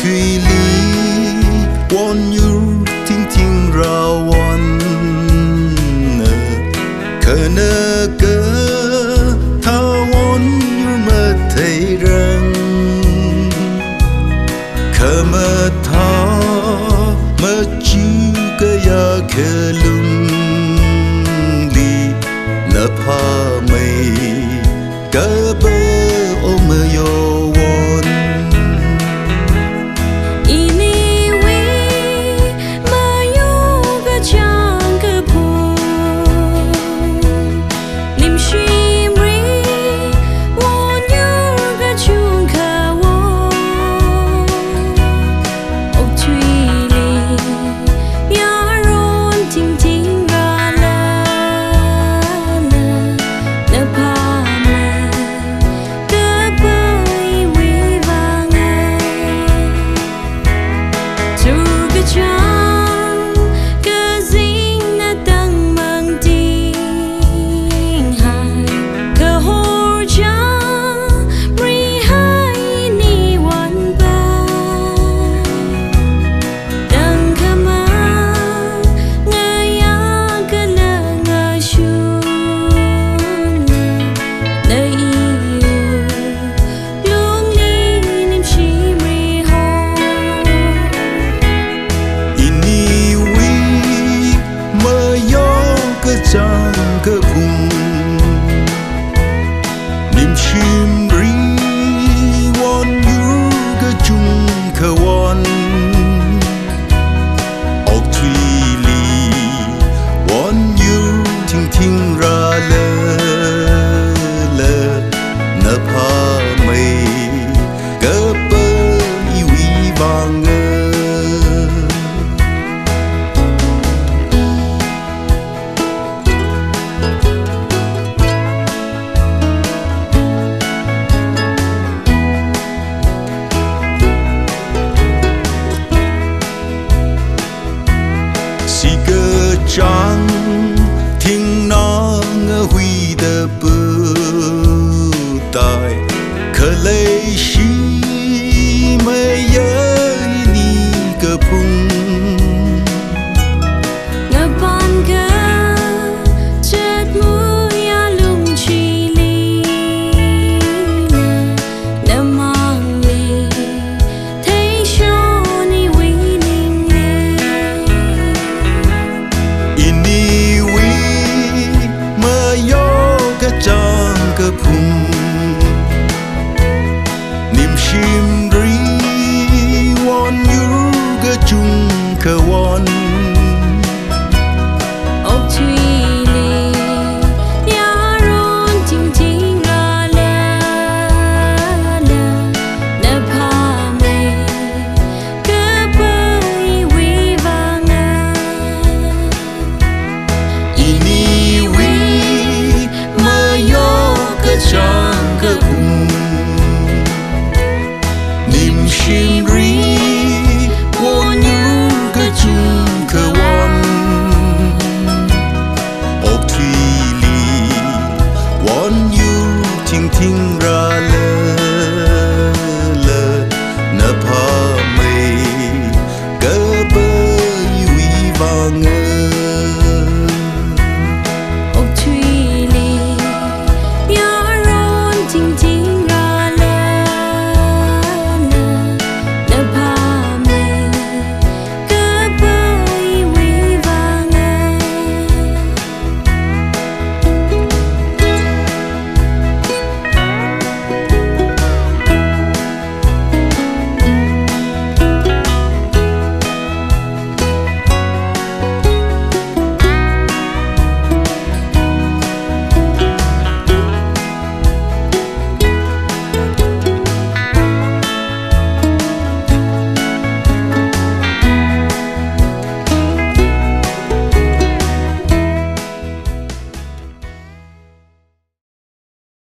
Achui Wonyur thingthing rawan Khana cơ tha Wonyur mà thấy rằng Khama tha mà chư cơ ya khờ lung li nợ pa mây cơ bơ ôm yo cơ vùng niềm chim ri Wonyur cơ chung khờ won Okthui li Wonyur thingthing ra lơ lơ nợ pa mây cơ bơ iwi vang Trăng thinh nó ngỡ huy đờ bơ tài khờ lấy xí mây nhớ ni cơ phung ngờ ban gơ chết mũi ya lung chi li nè mang li thấy cho ni quy ninh lê Trăng cơ phung niềm chim ri Wonyur cơ chung khờ won Okthui li ya ron thingthing ra lơ lơ nợ pa mây cơ bơ iwi vang Trăng cơ phung niềm chim ri Wonyur cơ chung